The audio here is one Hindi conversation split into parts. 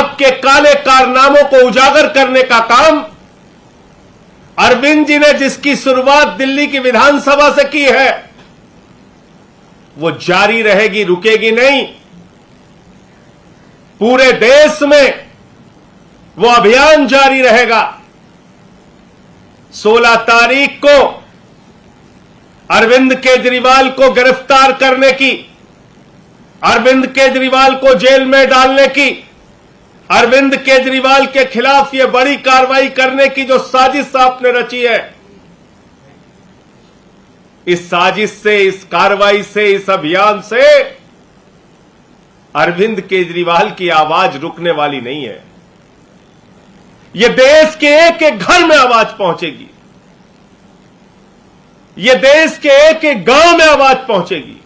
आपके काले कारनामों को उजागर करने का काम अरविंद जी ने जिसकी शुरुआत दिल्ली की विधानसभा से की है, वो जारी रहेगी, रुकेगी नहीं। पूरे देश में वो अभियान जारी रहेगा। 16 तारीख को अरविंद केजरीवाल को गिरफ्तार करने की, अरविंद केजरीवाल को जेल में डालने की, अरविंद केजरीवाल के खिलाफ यह बड़ी कार्रवाई करने की जो साजिश आपने रची है, इस साजिश से, इस कार्रवाई से, इस अभियान से अरविंद केजरीवाल की आवाज रुकने वाली नहीं है। यह देश के एक एक घर में आवाज पहुंचेगी, यह देश के एक एक गांव में आवाज पहुंचेगी,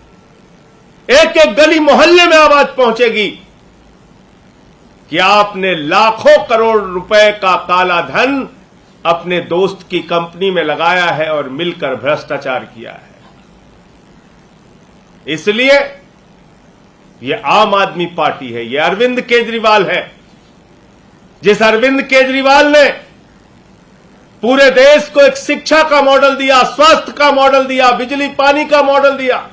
एक एक गली मोहल्ले में आवाज पहुंचेगी कि आपने लाखों करोड़ रुपए का काला धन अपने दोस्त की कंपनी में लगाया है और मिलकर भ्रष्टाचार किया है। इसलिए यह आम आदमी पार्टी है, यह अरविंद केजरीवाल है। जिस अरविंद केजरीवाल ने पूरे देश को एक शिक्षा का मॉडल दिया, स्वास्थ्य का मॉडल दिया, बिजली पानी का मॉडल दिया,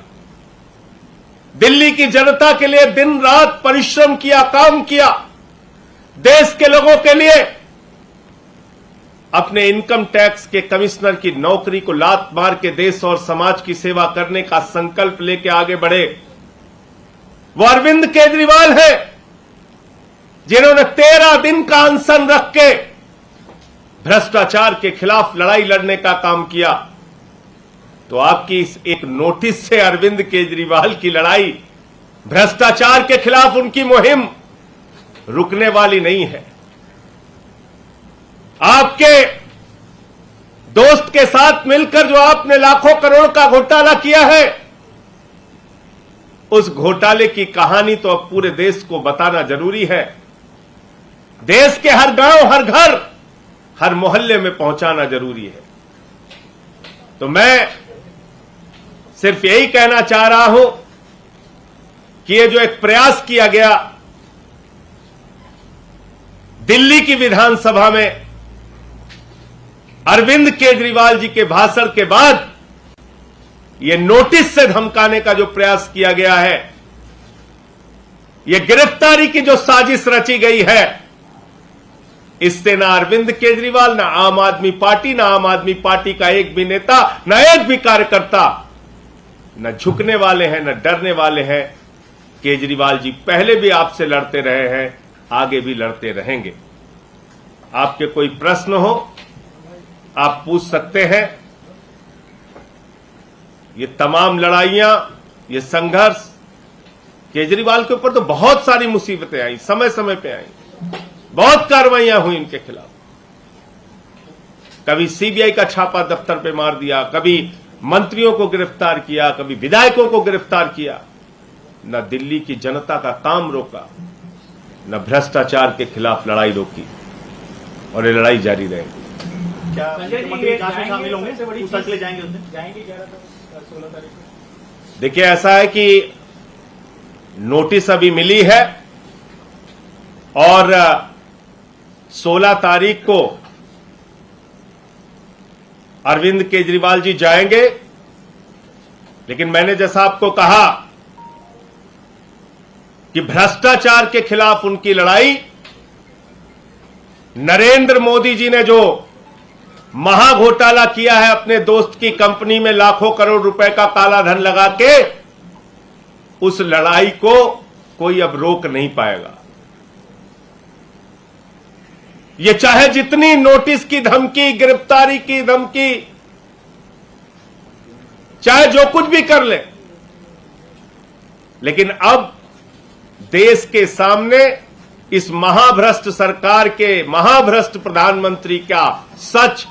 दिल्ली की जनता के लिए दिन रात परिश्रम किया, काम किया, देश के लोगों के लिए अपने इनकम टैक्स के कमिश्नर की नौकरी को लात मार के देश और समाज की सेवा करने का संकल्प लेके आगे बढ़े, वो अरविंद केजरीवाल है जिन्होंने 13 दिन का अनशन रख के भ्रष्टाचार के खिलाफ लड़ाई लड़ने का काम किया। तो आपकी इस एक नोटिस से अरविंद केजरीवाल की लड़ाई, भ्रष्टाचार के खिलाफ उनकी मुहिम रुकने वाली नहीं है। आपके दोस्त के साथ मिलकर जो आपने लाखों करोड़ का घोटाला किया है, उस घोटाले की कहानी तो अब पूरे देश को बताना जरूरी है। देश के हर गांव, हर घर, हर मोहल्ले में पहुंचाना जरूरी है। तो मैं सिर्फ यही कहना चाह रहा हूं कि ये जो एक प्रयास किया गया दिल्ली की विधानसभा में अरविंद केजरीवाल जी के भाषण के बाद यह नोटिस से धमकाने का जो प्रयास किया गया है, यह गिरफ्तारी की जो साजिश रची गई है, इससे ना अरविंद केजरीवाल, ना आम आदमी पार्टी, ना आम आदमी पार्टी का एक भी नेता, ना एक भी कार्यकर्ता न झुकने वाले हैं, न डरने वाले हैं। केजरीवाल जी पहले भी आपसे लड़ते रहे हैं, आगे भी लड़ते रहेंगे। आपके कोई प्रश्न हो आप पूछ सकते हैं। ये तमाम लड़ाइयां, ये संघर्ष, केजरीवाल के ऊपर तो बहुत सारी मुसीबतें आई, समय समय पे आई, बहुत कार्रवाइयां हुई इनके खिलाफ। कभी सीबीआई का छापा दफ्तर पे मार दिया, कभी मंत्रियों को गिरफ्तार किया, कभी विधायकों को गिरफ्तार किया। न दिल्ली की जनता का काम रोका, न भ्रष्टाचार के खिलाफ लड़ाई रोकी, और ये लड़ाई जारी रहेगी। क्या मंत्री जांच में शामिल होंगे? पूछताछ के लिए जाएंगे देखिए, ऐसा है कि नोटिस अभी मिली है और 16 तारीख को अरविंद केजरीवाल जी जाएंगे। लेकिन मैंने जैसा आपको कहा कि भ्रष्टाचार के खिलाफ उनकी लड़ाई, नरेंद्र मोदी जी ने जो महाघोटाला किया है अपने दोस्त की कंपनी में लाखों करोड़ रुपए का काला धन लगा के, उस लड़ाई को कोई अब रोक नहीं पाएगा। ये चाहे जितनी नोटिस की धमकी, गिरफ्तारी की धमकी, चाहे जो कुछ भी कर ले, लेकिन अब देश के सामने इस महाभ्रष्ट सरकार के, महाभ्रष्ट प्रधानमंत्री का सच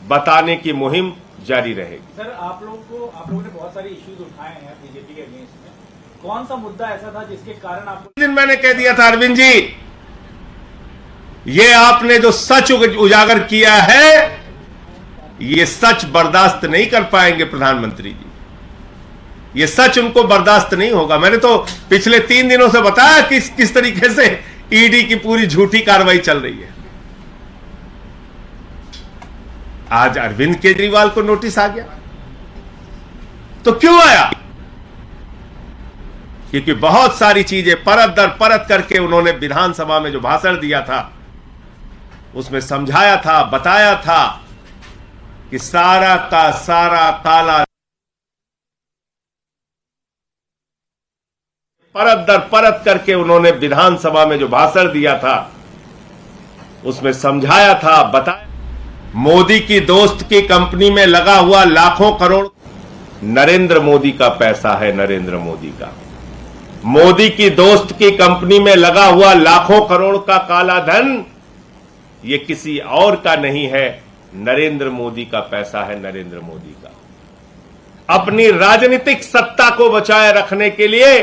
बताने की मुहिम जारी रहेगी। सर, आप लोगों ने बहुत सारे इश्यूज उठाए हैं बीजेपी के अगेंस्ट में। कौन सा मुद्दा ऐसा था जिसके कारण आपको? दिन मैंने कह दिया था, अरविंद जी, ये आपने जो सच उजागर किया है, ये सच बर्दाश्त नहीं कर पाएंगे प्रधानमंत्री जी। ये सच उनको बर्दाश्त नहीं होगा। मैंने तो पिछले 3 दिनों से बताया किस तरीके से ईडी की पूरी झूठी कार्रवाई चल रही है। आज अरविंद केजरीवाल को नोटिस आ गया, तो क्यों आया? क्योंकि बहुत सारी चीजें परत दर परत करके उन्होंने विधानसभा में जो भाषण दिया था उसमें समझाया था, बताया था कि सारा का सारा काला, परत दर परत करके उन्होंने विधानसभा में जो भाषण दिया था उसमें समझाया था, बताया। मोदी की दोस्त की कंपनी में लगा हुआ लाखों करोड़ नरेंद्र मोदी का पैसा है, नरेंद्र मोदी का। मोदी की दोस्त की कंपनी में लगा हुआ लाखों करोड़ का काला धन ये किसी और का नहीं है, नरेंद्र मोदी का पैसा है, नरेंद्र मोदी का। अपनी राजनीतिक सत्ता को बचाए रखने के लिए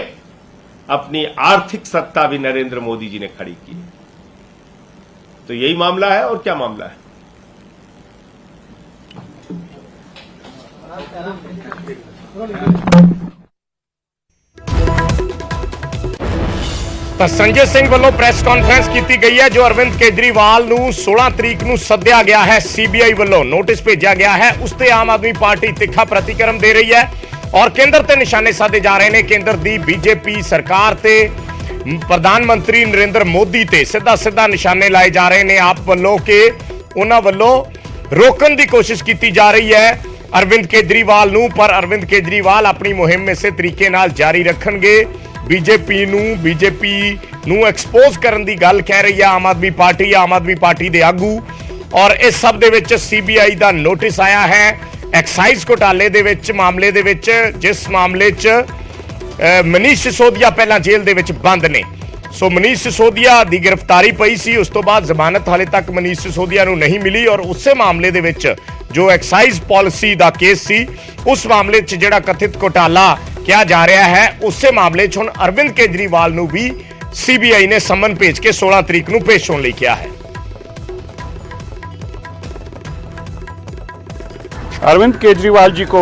अपनी आर्थिक सत्ता भी नरेंद्र मोदी जी ने खड़ी की। तो यही मामला है, और क्या मामला है? ਤਾਂ ਸੰਜੇ ਸਿੰਘ ਵੱਲੋਂ ਪ੍ਰੈਸ ਕਾਨਫਰੰਸ ਕੀਤੀ ਗਈ ਹੈ ਜੋ ਅਰਵਿੰਦ ਕੇਜਰੀਵਾਲ ਨੂੰ 16 ਤਰੀਕ ਨੂੰ ਸੱਦਿਆ ਗਿਆ ਹੈ। ਸੀਬੀਆਈ ਵੱਲੋਂ ਨੋਟਿਸ ਭੇਜਿਆ ਗਿਆ ਹੈ, ਉਸ ਤੇ ਆਮ ਆਦਮੀ ਪਾਰਟੀ ਤਿੱਖਾ ਪ੍ਰਤੀਕਰਮ ਦੇ ਰਹੀ ਹੈ ਔਰ ਕੇਂਦਰ ਤੇ ਨਿਸ਼ਾਨੇ ਸਾਧੇ ਜਾ ਰਹੇ ਨੇ। ਕੇਂਦਰ ਦੀ ਬੀਜੇਪੀ ਸਰਕਾਰ ਤੇ ਪ੍ਰਧਾਨ ਮੰਤਰੀ ਨਰਿੰਦਰ ਮੋਦੀ ਤੇ ਸਿੱਧਾ ਨਿਸ਼ਾਨੇ ਲਾਏ ਜਾ ਰਹੇ ਨੇ ਆਪ ਵੱਲੋਂ ਕਿ ਉਹਨਾਂ ਵੱਲੋਂ ਰੋਕਣ ਦੀ ਕੋਸ਼ਿਸ਼ ਕੀਤੀ ਜਾ ਰਹੀ ਹੈ ਅਰਵਿੰਦ ਕੇਜਰੀਵਾਲ ਨੂੰ। ਪਰ ਅਰਵਿੰਦ ਕੇਜਰੀਵਾਲ ਆਪਣੀ ਮੁਹਿੰਮ ਇਸੇ ਤਰੀਕੇ ਨਾਲ ਜਾਰੀ ਰੱਖਣਗੇ। ਬੀਜੇਪੀ ਨੂੰ ਐਕਸਪੋਜ਼ ਕਰਨ ਦੀ ਗੱਲ ਕਹਿ ਰਹੀ ਹੈ ਆਮ ਆਦਮੀ ਪਾਰਟੀ ਦੇ ਆਗੂ। ਔਰ ਇਸ ਸਭ ਦੇ ਵਿੱਚ ਸੀਬੀਆਈ ਦਾ ਨੋਟਿਸ ਆਇਆ ਹੈ ਐਕਸਾਈਜ਼ ਘੁਟਾਲੇ ਦੇ ਵਿੱਚ ਮਾਮਲੇ ਦੇ ਵਿੱਚ, ਜਿਸ ਮਾਮਲੇ 'ਚ ਮਨੀਸ਼ ਸਿਸੋਦੀਆ ਪਹਿਲਾਂ ਜੇਲ੍ਹ ਦੇ ਵਿੱਚ ਬੰਦ ਨੇ। ਸੋ ਮਨੀਸ਼ ਸਿਸੋਦੀਆ ਦੀ ਗ੍ਰਿਫਤਾਰੀ ਪਈ ਸੀ, ਉਸ ਤੋਂ ਬਾਅਦ ਜ਼ਮਾਨਤ ਹਾਲੇ ਤੱਕ ਮਨੀਸ਼ ਸਿਸੋਦੀਆ ਨੂੰ ਨਹੀਂ ਮਿਲੀ ਔਰ ਉਸੇ ਮਾਮਲੇ ਦੇ ਵਿੱਚ ਜੋ ਐਕਸਾਈਜ਼ ਪਾਲਿਸੀ ਦਾ ਕੇਸ ਸੀ ਉਸ ਮਾਮਲੇ 'ਚ ਜਿਹੜਾ ਕਥਿਤ ਘੁਟਾਲਾ ਕਿਹਾ ਜਾ ਰਿਹਾ ਹੈ ਉਸੇ ਮਾਮਲੇ 'ਚ ਹੁਣ ਅਰਵਿੰਦ ਕੇਜਰੀਵਾਲ ਨੂੰ ਵੀ ਸੀਬੀਆਈ ਨੇ ਸਮਨ ਭੇਜ ਕੇ 16 ਤਰੀਕ ਨੂੰ ਪੇਸ਼ ਹੋਣ ਲਈ ਕਿਹਾ ਹੈ। अरविंद केजरीवाल जी को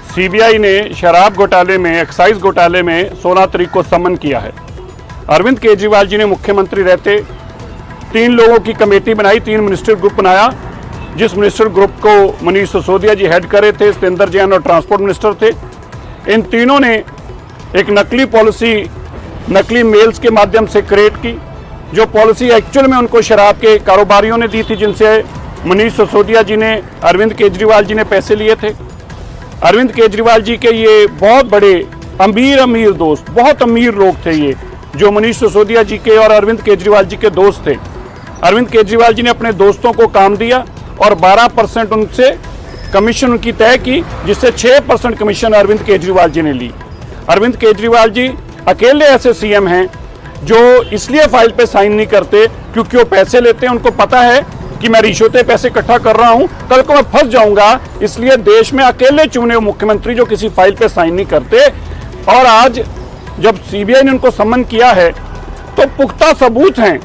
सीबीआई ने शराब घोटाले में, एक्साइज घोटाले में 16 तारीख को समन किया है। अरविंद केजरीवाल जी ने मुख्यमंत्री रहते 3 लोगों की कमेटी बनाई, 3 मिनिस्टर ग्रुप बनाया, जिस मिनिस्टर ग्रुप को मनीष सिसोदिया जी हेड करे थे, सत्येंद्र जैन और ट्रांसपोर्ट मिनिस्टर थे। इन तीनों ने एक नकली पॉलिसी नकली मेल्स के माध्यम से क्रिएट की, जो पॉलिसी एक्चुअल में उनको शराब के कारोबारियों ने दी थी, जिनसे मनीष सिसोदिया जी ने, अरविंद केजरीवाल जी ने पैसे लिए थे। अरविंद केजरीवाल जी के ये बहुत बड़े अमीर दोस्त, बहुत अमीर लोग थे ये, जो मनीष सिसोदिया जी के और अरविंद केजरीवाल जी के दोस्त थे। अरविंद केजरीवाल जी ने अपने दोस्तों को काम दिया और 12% उनसे कमीशन उनकी तय की, जिससे 6% कमीशन अरविंद केजरीवाल जी ने ली। अरविंद केजरीवाल जी अकेले ऐसे सीएम हैं जो इसलिए फाइल पे साइन नहीं करते क्योंकि वो पैसे लेते हैं। उनको पता है कि मैं रिश्वतें पैसे इकट्ठा कर रहा हूं, कल को मैं फंस जाऊंगा, इसलिए देश में अकेले चुने हुए मुख्यमंत्री जो किसी फाइल पे साइन नहीं करते। और आज जब सीबीआई ने उनको सम्मन किया है तो पुख्ता सबूत हैं।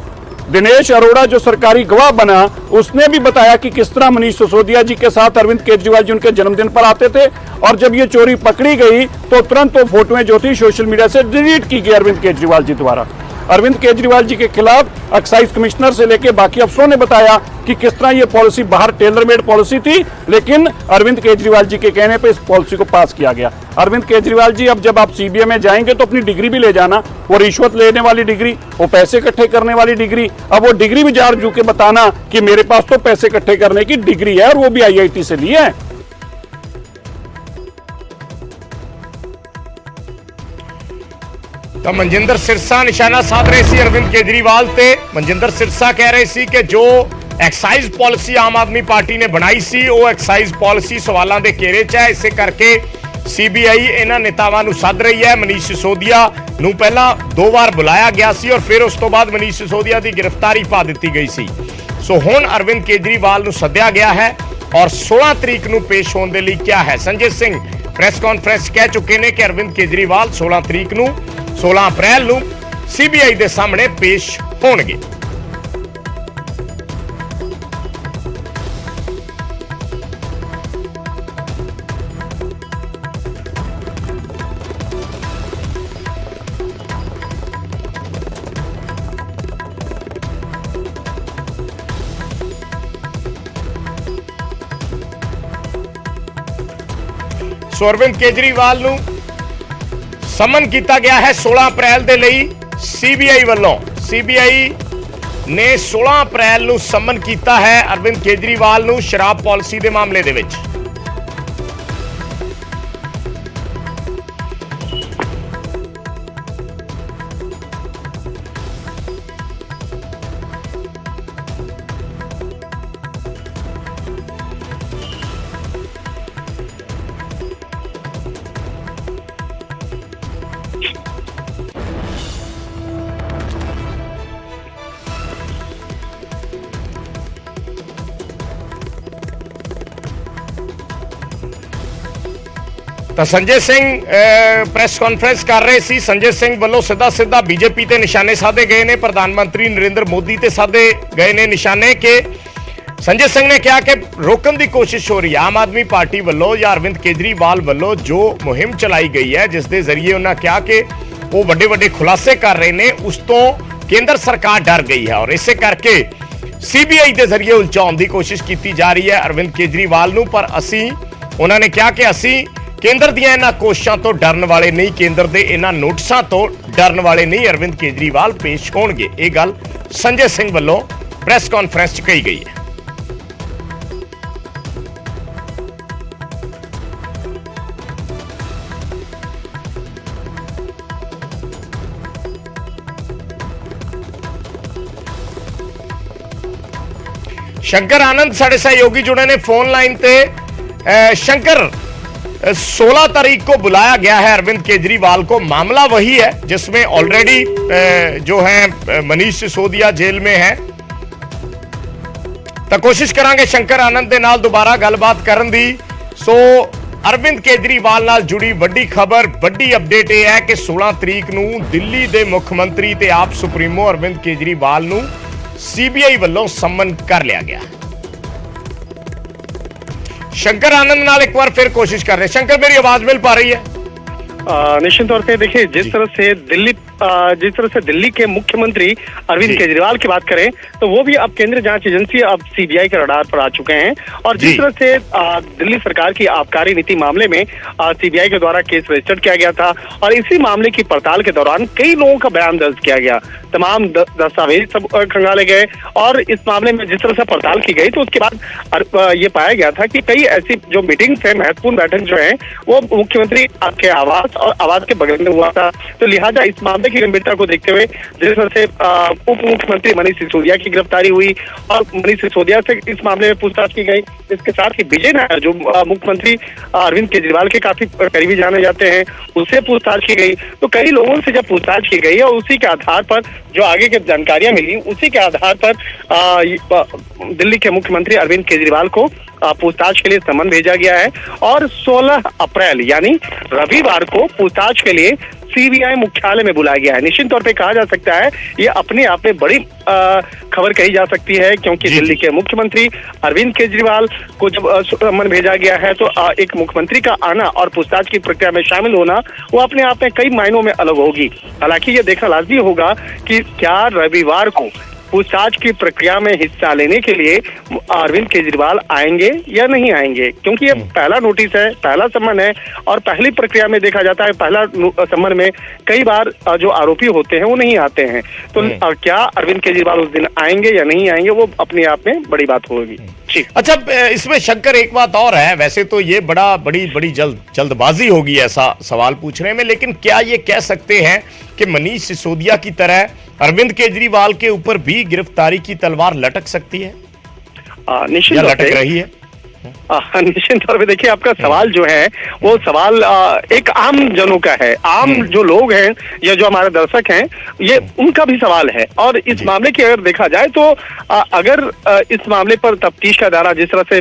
दिनेश अरोड़ा जो सरकारी गवाह बना, उसने भी बताया कि किस तरह मनीष सिसोदिया जी के साथ अरविंद केजरीवाल जी उनके जन्मदिन पर आते थे और जब ये चोरी पकड़ी गई तो तुरंत वो फोटोएं जो थी सोशल मीडिया से डिलीट की गई अरविंद केजरीवाल जी द्वारा। अरविंद केजरीवाल जी के खिलाफ एक्साइज कमिश्नर से लेकर बाकी अफसरों ने बताया कि किस तरह ये पॉलिसी बाहर टेलर मेड पॉलिसी थी, लेकिन अरविंद केजरीवाल जी के कहने पे इस पॉलिसी को पास किया गया। अरविंद केजरीवाल जी, अब जब आप सीबीआई में जाएंगे तो अपनी डिग्री भी ले जाना, वो रिश्वत लेने वाली डिग्री, वो पैसे इकट्ठे करने वाली डिग्री, अब वो डिग्री भी जार जू के बताना कि मेरे पास तो पैसे इकट्ठे करने की डिग्री है और वो भी IIT से ली है। ਤਾਂ ਮਨਜਿੰਦਰ ਸਿਰਸਾ ਨਿਸ਼ਾਨਾ ਸਾਧ ਰਹੇ ਸੀ ਅਰਵਿੰਦ ਕੇਜਰੀਵਾਲ ਤੇ। ਮਨਜਿੰਦਰ ਸਿਰਸਾ ਕਹਿ ਰਹੇ ਸੀ ਕਿ ਜੋ excise policy Aam Aadmi party ਨੇ ਬਣਾਈ ਸੀ ਉਹ ਐਕਸਾਈਜ਼ ਪਾਲਿਸੀ ਸਵਾਲਾਂ ਦੇ ਘੇਰੇ 'ਚ ਹੈ, ਇਸੇ ਕਰਕੇ ਸੀਬੀਆਈ ਇਹਨਾਂ ਨੇਤਾਵਾਂ ਨੂੰ ਸੱਦ ਰਹੀ ਹੈ। ਮਨੀਸ਼ ਸਿਸੋਦੀਆ ਨੂੰ ਪਹਿਲਾਂ 2 ਵਾਰ ਬੁਲਾਇਆ ਗਿਆ ਸੀ ਔਰ ਫਿਰ ਉਸ ਤੋਂ ਬਾਅਦ ਮਨੀਸ਼ ਸਿਸੋਦੀਆ ਦੀ ਗ੍ਰਿਫਤਾਰੀ ਪਾ ਦਿੱਤੀ ਗਈ ਸੀ। ਸੋ ਹੁਣ ਅਰਵਿੰਦ ਕੇਜਰੀਵਾਲ ਨੂੰ ਸੱਦਿਆ ਗਿਆ ਹੈ ਔਰ 16 ਤਰੀਕ ਨੂੰ ਪੇਸ਼ ਹੋਣ ਦੇ ਲਈ ਕਿਹਾ ਹੈ। ਸੰਜੇ ਸਿੰਘ ਪ੍ਰੈਸ ਕਾਨਫਰੰਸ ਕਹਿ ਚੁੱਕੇ ਨੇ ਕਿ ਅਰਵਿੰਦ ਕੇਜਰੀਵਾਲ 16 ਤਰੀਕ ਨੂੰ 16 ਅਪ੍ਰੈਲ ਨੂੰ ਸੀਬੀਆਈ ਦੇ ਸਾਹਮਣੇ ਪੇਸ਼ ਹੋਣਗੇ। ਸੋ ਅਰਵਿੰਦ ਕੇਜਰੀਵਾਲ ਨੂੰ ਸਮਨ ਕੀਤਾ ਗਿਆ ਹੈ 16 ਅਪ੍ਰੈਲ ਦੇ ਲਈ ਸੀਬੀਆਈ ਵੱਲੋਂ। ਸੀਬੀਆਈ ਨੇ 16 ਅਪ੍ਰੈਲ ਨੂੰ ਸਮਨ ਕੀਤਾ ਹੈ ਅਰਵਿੰਦ ਕੇਜਰੀਵਾਲ ਨੂੰ ਸ਼ਰਾਬ ਪਾਲਿਸੀ ਦੇ ਮਾਮਲੇ ਦੇ ਵਿੱਚ। ਤਾਂ ਸੰਜੇ ਸਿੰਘ ਪ੍ਰੈਸ ਕਾਨਫਰੰਸ ਕਰ ਰਹੇ ਸੀ। ਸੰਜੇ ਸਿੰਘ ਵੱਲੋਂ ਸਿੱਧਾ ਬੀਜੇਪੀ ਤੇ ਨਿਸ਼ਾਨੇ ਸਾਧੇ ਗਏ ਨੇ। ਪ੍ਰਧਾਨ ਮੰਤਰੀ ਨਰਿੰਦਰ ਮੋਦੀ ਤੇ ਸਾਧੇ ਗਏ ਨੇ ਨਿਸ਼ਾਨੇ ਕਿ ਸੰਜੇ ਸਿੰਘ ਨੇ ਕਿਹਾ ਕਿ ਰੋਕਣ ਦੀ ਕੋਸ਼ਿਸ਼ ਹੋ ਰਹੀ ਹੈ ਆਮ ਆਦਮੀ ਪਾਰਟੀ ਵੱਲੋਂ ਜਾਂ ਅਰਵਿੰਦ ਕੇਜਰੀਵਾਲ ਵੱਲੋਂ ਜੋ ਮੁਹਿੰਮ ਚਲਾਈ ਗਈ ਹੈ, ਜਿਸ ਦੇ ਜ਼ਰੀਏ ਉਹਨਾਂ ਕਿਹਾ ਕਿ ਉਹ ਵੱਡੇ ਖੁਲਾਸੇ ਕਰ ਰਹੇ ਨੇ, ਉਸ ਤੋਂ ਕੇਂਦਰ ਸਰਕਾਰ ਡਰ ਗਈ ਹੈ ਔਰ ਇਸੇ ਕਰਕੇ ਸੀਬੀਆਈ ਦੇ ਜ਼ਰੀਏ ਉਲਝਾਉਣ ਦੀ ਕੋਸ਼ਿਸ਼ ਕੀਤੀ ਜਾ ਰਹੀ ਹੈ ਅਰਵਿੰਦ ਕੇਜਰੀਵਾਲ ਨੂੰ। ਪਰ ਉਹਨਾਂ ਨੇ ਕਿਹਾ ਕਿ ਅਸੀਂ ਕੇਂਦਰ ਦੀਆਂ ਇਹਨਾਂ ਕੋਸ਼ਿਸ਼ਾਂ ਤੋਂ ਡਰਨ ਵਾਲੇ ਨਹੀਂ, ਕੇਂਦਰ ਦੇ ਇਹਨਾਂ ਨੋਟਿਸਾਂ ਤੋਂ ਡਰਨ ਵਾਲੇ ਨਹੀਂ, ਅਰਵਿੰਦ ਕੇਜਰੀਵਾਲ ਪੇਸ਼ ਹੋਣਗੇ। ਇਹ ਗੱਲ ਸੰਜੇ ਸਿੰਘ ਵੱਲੋਂ ਪ੍ਰੈਸ ਕਾਨਫਰੰਸ 'ਚ ਕਹੀ ਗਈ ਹੈ। शंकर आनंद साढ़े सहयोगी जुड़े ने फोन लाइन पे। शंकर, 16 तारीख को बुलाया गया है अरविंद केजरीवाल को। मामला वही है जिसमें ऑलरेडी जो है मनीष सिसोदिया जेल में है। तो कोशिश करांगे शंकर आनंद दे नाल दोबारा गलबात करन दी। सो अरविंद केजरीवाल नाल जुड़ी वड्डी खबर, वड्डी अपडेट यह है कि 16 तरीक नूं दिल्ली दे मुख्यमंत्री ते आप सुप्रीमो अरविंद केजरीवाल नूं सीबीआई वालों सम्मन कर लिया गया। शंकर आनंद नाल एक बार फिर कोशिश कर रहे। शंकर, मेरी आवाज मिल पा रही है? निश्चित तौर पे देखिए, जिस तरह से दिल्ली के मुख्यमंत्री अरविंद केजरीवाल की बात करें तो वो भी अब केंद्रीय जांच एजेंसी अब सीबीआई के रडार पर आ चुके हैं। और जिस तरह से दिल्ली सरकार की आबकारी नीति मामले में सीबीआई के द्वारा केस रजिस्टर्ड किया गया था और इसी मामले की पड़ताल के दौरान कई लोगों का बयान दर्ज किया गया, तमाम दस्तावेज सब खंगाले गए और इस मामले में जिस तरह से पड़ताल की गई तो उसके बाद ये पाया गया था कि कई ऐसी जो मीटिंग्स है, महत्वपूर्ण बैठक जो है वो मुख्यमंत्री के आवास और आवास के बगल में हुआ था। तो लिहाजा इस मामले की गंभीरता को देखते हुए जिस तरह से उप मुख्यमंत्री मनीष सिसोदिया की गिरफ्तारी हुई और मनीष सिसोदिया से इस मामले में पूछताछ की गई। इसके साथ ही विजय नायर जो मुख्यमंत्री अरविंद केजरीवाल के काफी करीबी जाने जाते हैं, उससे पूछताछ की गई। तो कई लोगों से जब पूछताछ की गई और उसी के आधार पर जो आगे की जानकारियां मिली, उसी के आधार पर दिल्ली के मुख्यमंत्री अरविंद केजरीवाल को पूछताछ के लिए सम्मन भेजा गया है और 16 अप्रैल यानी रविवार को पूछताछ के लिए सीबीआई मुख्यालय में बुलाया गया है। निश्चित तौर पे कहा जा सकता है ये अपने आप में बड़ी खबर कही जा सकती है, क्योंकि दिल्ली के मुख्यमंत्री अरविंद केजरीवाल को जब सम्मन भेजा गया है तो एक मुख्यमंत्री का आना और पूछताछ की प्रक्रिया में शामिल होना वो अपने आप में कई मायनों में अलग होगी। हालांकि ये देखना लाजमी होगा कि क्या रविवार को पूछताछ की प्रक्रिया में हिस्सा लेने के लिए अरविंद केजरीवाल आएंगे या नहीं आएंगे, क्योंकि ये पहला नोटिस है, पहला सम्मन है और पहली प्रक्रिया में देखा जाता है पहला सम्मन में कई बार जो आरोपी होते हैं वो नहीं आते हैं। तो क्या अरविंद केजरीवाल उस दिन आएंगे या नहीं आएंगे वो अपने आप में बड़ी बात होगी। अच्छा, इसमें शंकर एक बात और है, वैसे तो ये बड़ी जल्दबाजी होगी ऐसा सवाल पूछने में, लेकिन क्या ये कह सकते हैं कि मनीष सिसोदिया की तरह अरविंद केजरीवाल के ऊपर भी गिरफ्तारी की तलवार लटक सकती है? निश्चित लटक रही है। निश्चित तौर पे देखिए, आपका सवाल जो है वो सवाल एक आम जनों का है, आम जो लोग हैं या जो हमारे दर्शक हैं ये उनका भी सवाल है। और इस मामले की अगर देखा जाए तो अगर इस मामले पर तफ्तीश का दायरा जिस तरह से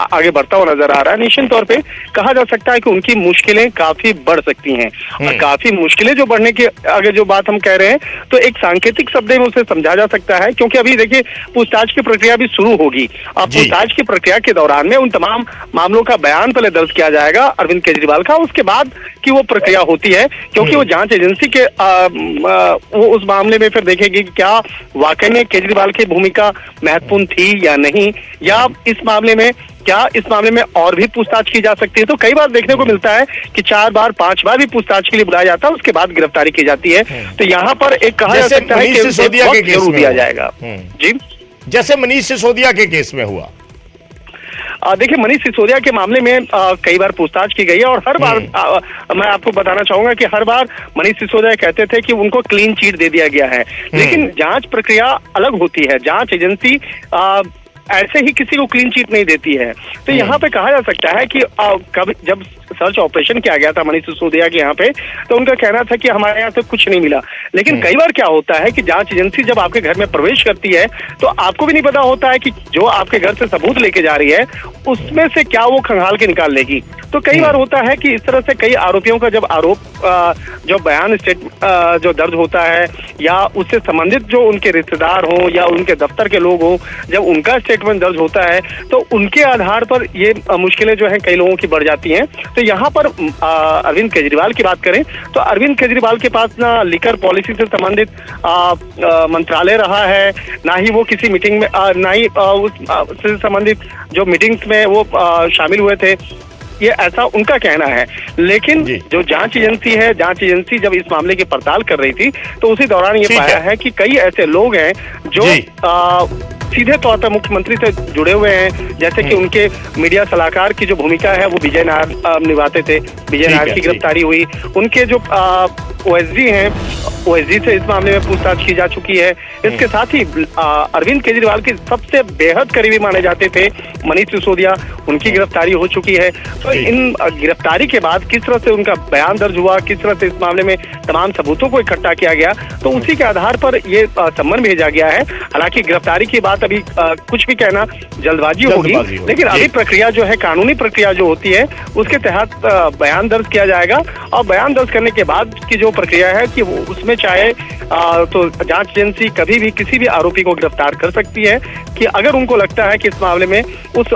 आगे बढ़ता हुआ नजर आ रहा है, निश्चित तौर पे कहा जा सकता है कि उनकी मुश्किलें काफी बढ़ सकती हैं। और काफी मुश्किलें जो बढ़ने की अगर जो बात हम कह रहे हैं तो एक सांकेतिक शब्द में उसे समझा जा सकता है, क्योंकि अभी देखिए पूछताछ की प्रक्रिया भी शुरू होगी। पूछताछ की प्रक्रिया के दौरान में उन तमाम मामलों का बयान पहले दर्ज किया जाएगा अरविंद केजरीवाल का, उसके बाद की वो प्रक्रिया होती है, क्योंकि वो जांच एजेंसी के वो उस मामले में फिर देखेगी कि क्या वाकई में केजरीवाल की भूमिका महत्वपूर्ण थी या नहीं, या इस मामले में क्या इस मामले में और भी पूछताछ की जा सकती है? तो कई बार देखने को मिलता है कि 4 बार 5 बार भी पूछताछ के लिए बुलाया जाता है, उसके बाद गिरफ्तारी की जाती है। तो यहाँ पर एक कहा जा सकता है कि सिसोदिया के केस जरूर में दिया जाएगा। जी, जैसे मनीष सिसोदिया के केस में हुआ। देखिए, मनीष सिसोदिया के मामले में कई बार पूछताछ की गई है और हर बार मैं आपको बताना चाहूंगा कि हर बार मनीष सिसोदिया कहते थे कि उनको क्लीन चिट दे दिया गया है, लेकिन जांच प्रक्रिया अलग होती है। जांच एजेंसी ऐसे ही किसी को क्लीन चिट नहीं देती है। तो यहाँ पे कहा जा सकता है कि कब जब सर्च ऑपरेशन किया गया था मनीष सिसोदिया के यहाँ पे, तो उनका कहना था कि हमारे यहाँ से कुछ नहीं मिला। लेकिन कई बार क्या होता है कि जांच एजेंसी जब आपके घर में प्रवेश करती है तो आपको भी नहीं पता होता है कि जो आपके घर से सबूत लेके जा रही है उसमें से क्या वो खंगाल के निकाल लेगी। तो कई बार होता है कि इस तरह से कई आरोपियों का जब जो बयान जो दर्ज होता है या उससे संबंधित जो उनके रिश्तेदार हों या उनके दफ्तर के लोग हों, जब उनका स्टेटमेंट दर्ज होता है तो उनके आधार पर ये मुश्किलें जो हैं कई लोगों की बढ़ जाती हैं। तो यहाँ पर अरविंद केजरीवाल की बात करें तो अरविंद केजरीवाल के पास ना लिकर पॉलिसी से संबंधित मंत्रालय रहा है, ना ही वो किसी मीटिंग में ना ही उससे संबंधित जो मीटिंग्स में वो शामिल हुए थे, ये ऐसा उनका कहना है। लेकिन जो जांच एजेंसी है, जांच एजेंसी जब इस मामले की पड़ताल कर रही थी तो उसी दौरान ये पाया है कि कई ऐसे लोग हैं जो सीधे तौर पर मुख्यमंत्री से जुड़े हुए हैं। जैसे कि उनके मीडिया सलाहकार की जो भूमिका है वो विजय नायर निभाते थे। विजय नायर की गिरफ्तारी हुई। उनके जो ओएसडी हैं, ओएसडी से इस मामले में पूछताछ की जा चुकी है। इसके साथ ही अरविंद केजरीवाल के सबसे बेहद करीबी माने जाते थे मनीष सिसोदिया, उनकी गिरफ्तारी हो चुकी है। तो इन गिरफ्तारी के बाद किस तरह से उनका बयान दर्ज हुआ, किस तरह से इस मामले में तमाम सबूतों को इकट्ठा किया गया, तो उसी के आधार पर ये सम्मन भेजा गया है। हालांकि गिरफ्तारी की बात अभी कुछ भी कहना जल्दबाजी होगी, लेकिन अभी प्रक्रिया जो है, कानूनी प्रक्रिया जो होती है उसके तहत बयान दर्ज किया जाएगा। और बयान दर्ज करने के बाद की जो प्रक्रिया है कि उसमें चाहे तो जांच एजेंसी कभी भी किसी भी आरोपी को गिरफ्तार कर सकती है कि अगर उनको लगता है कि इस मामले में उस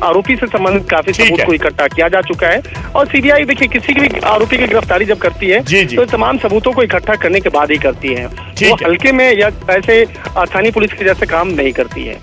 आरोपी से संबंधित काफी सबूत को इकट्ठा किया जा चुका है। और सीबीआई देखिए किसी भी आरोपी की गिरफ्तारी जब करती है तो तमाम सबूतों को इकट्ठा करने के बाद ही करती है। वो हल्के में या ऐसे स्थानीय पुलिस के जैसे काम नहीं करती है।